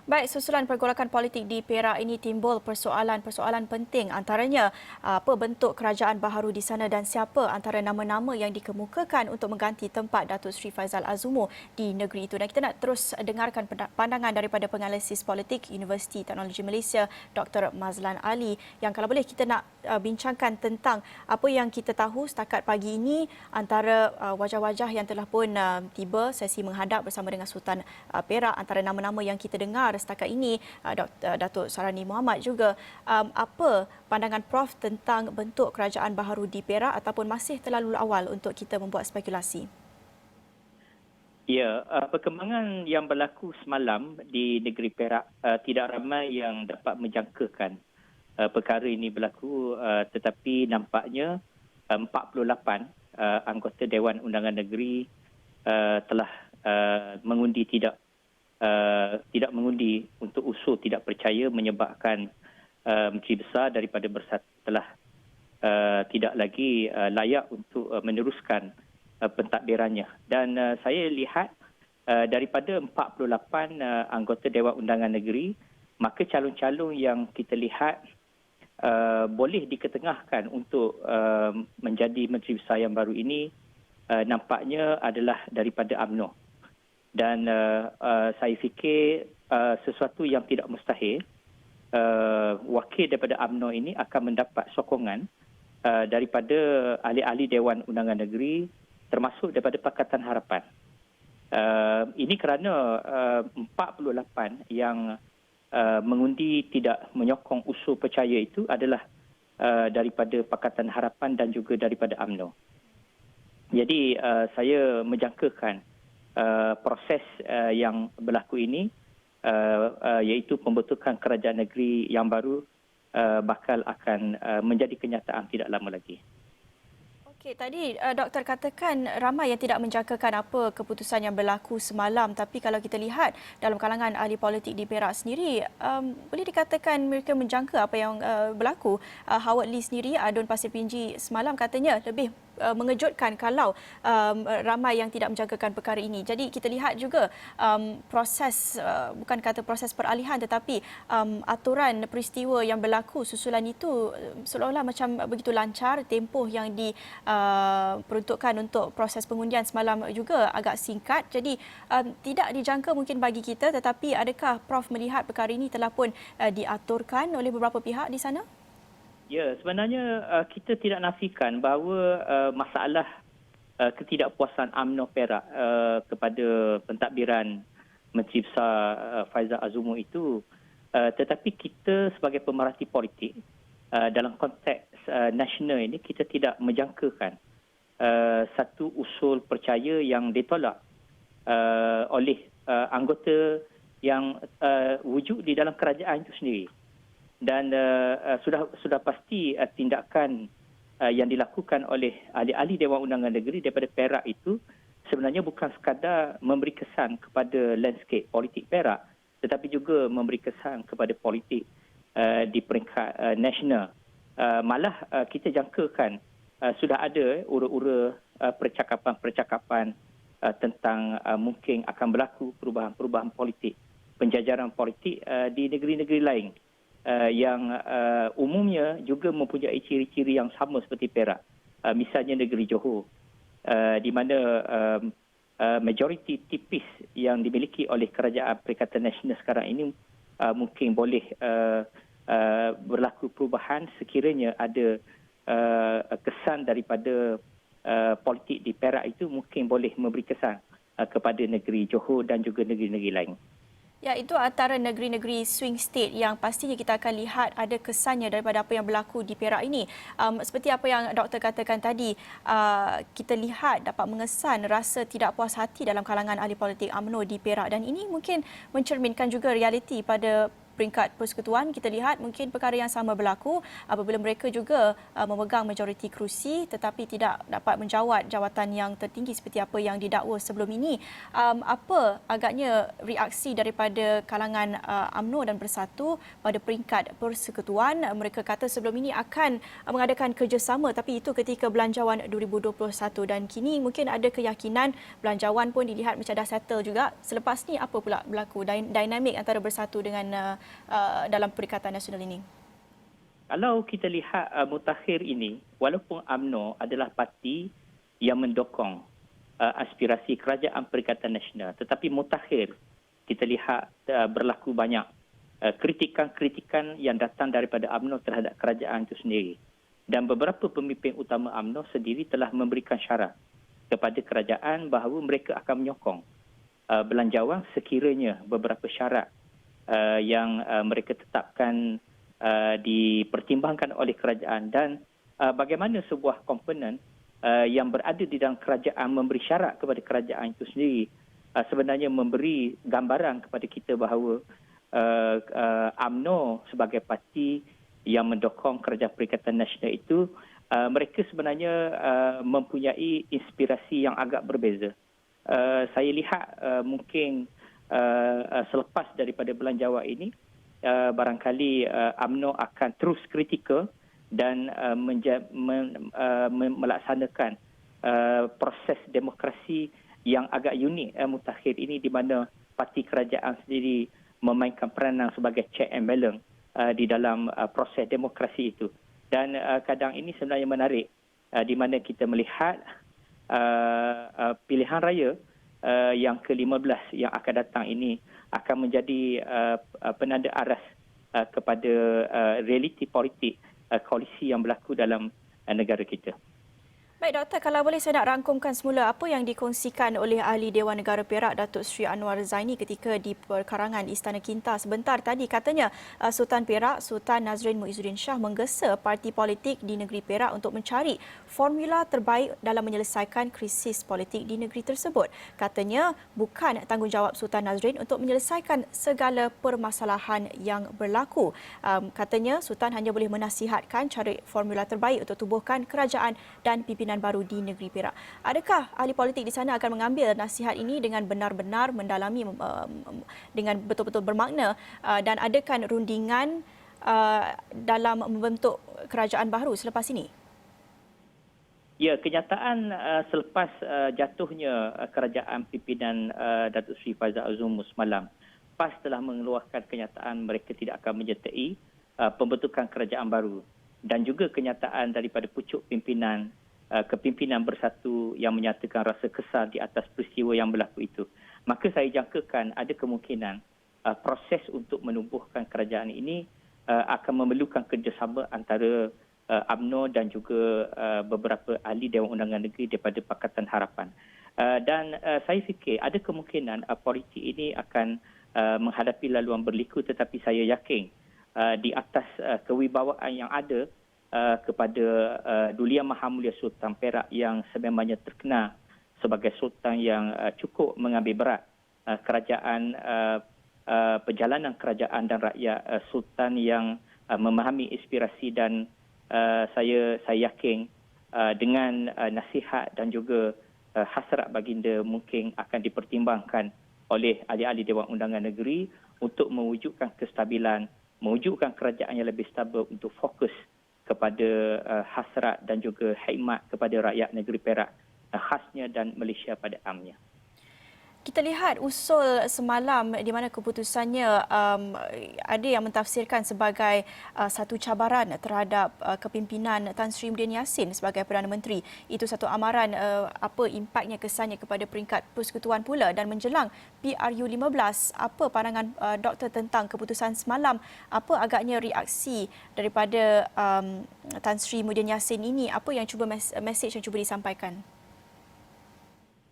Baik, susulan pergolakan politik di Perak ini timbul persoalan-persoalan penting, antaranya apa bentuk kerajaan baharu di sana dan siapa antara nama-nama yang dikemukakan untuk mengganti tempat Datuk Seri Faizal Azumu di negeri itu. Dan kita nak terus dengarkan pandangan daripada penganalisis politik Universiti Teknologi Malaysia Dr. Mazlan Ali, yang kalau boleh kita nak bincangkan tentang apa yang kita tahu setakat pagi ini antara wajah-wajah yang telah pun tiba sesi menghadap bersama dengan Sultan Perak. Antara nama-nama yang kita dengar setakat ini, Datuk Sarani Muhammad juga. Apa pandangan Prof tentang bentuk kerajaan baharu di Perak ataupun masih terlalu awal untuk kita membuat spekulasi? Ya, perkembangan yang berlaku semalam di negeri Perak tidak ramai yang dapat menjangkakan perkara ini berlaku, tetapi nampaknya 48 anggota Dewan Undangan Negeri telah mengundi tidak mengundi untuk usul tidak percaya, menyebabkan Menteri Besar daripada Bersatu telah tidak lagi layak untuk meneruskan pentadbirannya. Dan saya lihat daripada 48 anggota Dewan Undangan Negeri, maka calon-calon yang kita lihat boleh diketengahkan untuk menjadi Menteri Besar yang baru ini nampaknya adalah daripada UMNO. Dan saya fikir sesuatu yang tidak mustahil, wakil daripada UMNO ini akan mendapat sokongan daripada ahli-ahli Dewan Undangan Negeri, termasuk daripada Pakatan Harapan. Ini kerana 48 yang mengundi tidak menyokong usul percaya itu adalah daripada Pakatan Harapan dan juga daripada UMNO. Jadi saya menjangkakan proses yang berlaku ini, iaitu pembentukan kerajaan negeri yang baru, bakal akan menjadi kenyataan tidak lama lagi. Okey, tadi doktor katakan ramai yang tidak menjangkakan apa keputusan yang berlaku semalam, tapi kalau kita lihat dalam kalangan ahli politik di Perak sendiri, boleh dikatakan mereka menjangka apa yang berlaku. Howard Lee sendiri, Adun Pasir Pinji semalam katanya lebih mengejutkan kalau ramai yang tidak menjangkakan perkara ini. Jadi kita lihat juga proses, bukan kata proses peralihan, tetapi aturan peristiwa yang berlaku susulan itu seolah-olah macam begitu lancar. Tempoh yang diperuntukkan untuk proses pengundian semalam juga agak singkat. Jadi tidak dijangka mungkin bagi kita, tetapi adakah Prof melihat perkara ini telah pun diaturkan oleh beberapa pihak di sana? Ya, sebenarnya kita tidak nafikan bahawa masalah ketidakpuasan UMNO Perak kepada pentadbiran Menteri Besar Faizal Azumu itu, tetapi kita sebagai pemerhati politik dalam konteks nasional ini, kita tidak menjangkakan satu usul percaya yang ditolak oleh anggota yang wujud di dalam kerajaan itu sendiri. Dan sudah pasti tindakan yang dilakukan oleh ahli-ahli Dewan Undangan Negeri daripada Perak itu sebenarnya bukan sekadar memberi kesan kepada landscape politik Perak, tetapi juga memberi kesan kepada politik di peringkat nasional. Malah kita jangkakan sudah ada ura-ura percakapan-percakapan tentang mungkin akan berlaku perubahan-perubahan politik, penjajaran politik di negeri-negeri lain yang umumnya juga mempunyai ciri-ciri yang sama seperti Perak. Misalnya negeri Johor, di mana majoriti tipis yang dimiliki oleh Kerajaan Perikatan Nasional sekarang ini mungkin boleh berlaku perubahan sekiranya ada kesan daripada politik di Perak itu mungkin boleh memberi kesan kepada negeri Johor dan juga negeri-negeri lain. Ya, itu antara negeri-negeri swing state yang pastinya kita akan lihat ada kesannya daripada apa yang berlaku di Perak ini. Seperti apa yang doktor katakan tadi, kita lihat dapat mengesan rasa tidak puas hati dalam kalangan ahli politik UMNO di Perak, dan ini mungkin mencerminkan juga realiti pada peringkat persekutuan, kita lihat mungkin perkara yang sama berlaku apabila mereka juga memegang majoriti kerusi tetapi tidak dapat menjawat jawatan yang tertinggi seperti apa yang didakwa sebelum ini. Apa agaknya reaksi daripada kalangan UMNO dan Bersatu pada peringkat persekutuan? Mereka kata sebelum ini akan mengadakan kerjasama, tapi itu ketika belanjawan 2021 dan kini mungkin ada keyakinan belanjawan pun dilihat macam dah settle juga. Selepas ni apa pula berlaku dinamik antara Bersatu dengan dalam Perikatan Nasional ini? Kalau kita lihat mutakhir ini, walaupun UMNO adalah parti yang mendukung aspirasi Kerajaan Perikatan Nasional, tetapi mutakhir kita lihat berlaku banyak kritikan-kritikan yang datang daripada UMNO terhadap kerajaan itu sendiri. Dan beberapa pemimpin utama UMNO sendiri telah memberikan syarat kepada kerajaan bahawa mereka akan menyokong belanjawan sekiranya beberapa syarat yang mereka tetapkan dipertimbangkan oleh kerajaan, dan bagaimana sebuah komponen yang berada di dalam kerajaan memberi syarat kepada kerajaan itu sendiri sebenarnya memberi gambaran kepada kita bahawa UMNO sebagai parti yang mendukung Kerajaan Perikatan Nasional itu mereka sebenarnya mempunyai inspirasi yang agak berbeza. Saya lihat mungkin selepas daripada belanjawan ini barangkali UMNO akan terus kritikal dan melaksanakan proses demokrasi yang agak unik mutakhir ini, di mana parti kerajaan sendiri memainkan peranan sebagai check and balance di dalam proses demokrasi itu. Dan kadang ini sebenarnya menarik di mana kita melihat pilihan raya yang ke-15 yang akan datang ini akan menjadi penanda aras kepada realiti politik koalisi yang berlaku dalam negara kita. Baik Doktor, kalau boleh saya nak rangkumkan semula apa yang dikongsikan oleh Ahli Dewan Negara Perak Datuk Seri Anwar Zaini ketika di perkarangan Istana Kinta sebentar tadi. Katanya Sultan Perak, Sultan Nazrin Muizzuddin Shah menggesa parti politik di negeri Perak untuk mencari formula terbaik dalam menyelesaikan krisis politik di negeri tersebut. Katanya bukan tanggungjawab Sultan Nazrin untuk menyelesaikan segala permasalahan yang berlaku. Katanya Sultan hanya boleh menasihatkan cari formula terbaik untuk tubuhkan kerajaan dan pimpinan baru di negeri Perak. Adakah ahli politik di sana akan mengambil nasihat ini dengan benar-benar mendalami, dengan betul-betul bermakna, dan adakan rundingan dalam membentuk kerajaan baru selepas ini? Ya, kenyataan selepas jatuhnya kerajaan pimpinan Datuk Seri Faizal Al-Zumur semalam, PAS telah mengeluarkan kenyataan mereka tidak akan menyertai pembentukan kerajaan baru, dan juga kenyataan daripada pucuk pimpinan kepimpinan Bersatu yang menyatakan rasa kesal di atas peristiwa yang berlaku itu. Maka saya jangkakan ada kemungkinan proses untuk menubuhkan kerajaan ini akan memerlukan kerjasama antara UMNO dan juga beberapa ahli Dewan Undangan Negeri daripada Pakatan Harapan. Dan saya fikir ada kemungkinan politik ini akan menghadapi laluan berliku, tetapi saya yakin di atas kewibawaan yang ada kepada Duli Yang Maha Mulia Sultan Perak yang sememangnya terkenal sebagai sultan yang cukup mengambil berat kerajaan, perjalanan kerajaan dan rakyat, sultan yang memahami inspirasi, dan saya yakin dengan nasihat dan juga hasrat baginda mungkin akan dipertimbangkan oleh ahli-ahli Dewan Undangan Negeri untuk mewujudkan kestabilan, mewujudkan kerajaan yang lebih stabil untuk fokus kepada hasrat dan juga khidmat kepada rakyat negeri Perak khasnya dan Malaysia pada amnya. Kita lihat usul semalam di mana keputusannya ada yang mentafsirkan sebagai satu cabaran terhadap kepimpinan Tan Sri Muhyiddin Yassin sebagai Perdana Menteri. Itu satu amaran apa impaknya, kesannya kepada peringkat persekutuan pula. Dan menjelang PRU15, apa pandangan Doktor tentang keputusan semalam? Apa agaknya reaksi daripada Tan Sri Muhyiddin Yassin ini? Apa yang cuba mesej yang cuba disampaikan?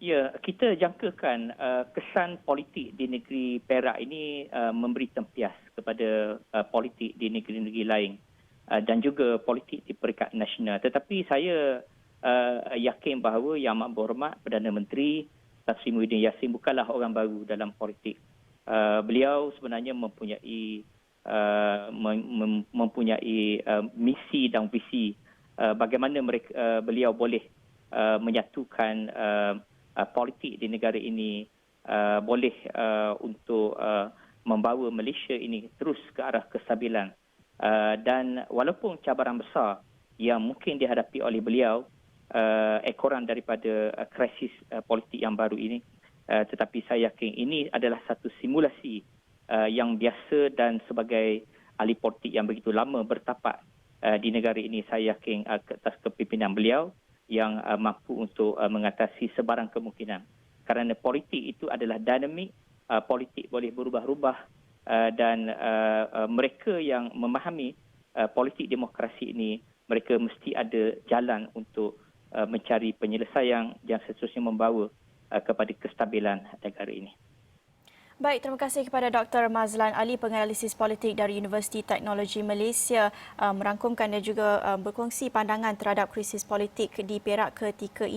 Ya, kita jangkakan kesan politik di negeri Perak ini memberi tempias kepada politik di negeri-negeri lain dan juga politik di peringkat nasional. Tetapi saya yakin bahawa Yang Amat Berhormat Perdana Menteri Tan Sri Muhyiddin Yassin bukanlah orang baru dalam politik. Beliau sebenarnya mempunyai mempunyai misi dan visi bagaimana beliau boleh menyatukan politik di negara ini, boleh untuk membawa Malaysia ini terus ke arah kestabilan. Dan walaupun cabaran besar yang mungkin dihadapi oleh beliau, ekoran daripada krisis politik yang baru ini, tetapi saya yakin ini adalah satu simulasi yang biasa, dan sebagai ahli politik yang begitu lama bertapak di negara ini, saya yakin atas kepimpinan beliau yang mampu untuk mengatasi sebarang kemungkinan. Kerana politik itu adalah dinamik, politik boleh berubah-ubah, dan mereka yang memahami politik demokrasi ini, mereka mesti ada jalan untuk mencari penyelesaian yang seterusnya membawa kepada kestabilan negara ini. Baik, terima kasih kepada Dr. Mazlan Ali, penganalisis politik dari Universiti Teknologi Malaysia, merangkumkan dan juga berkongsi pandangan terhadap krisis politik di Perak ketika ini.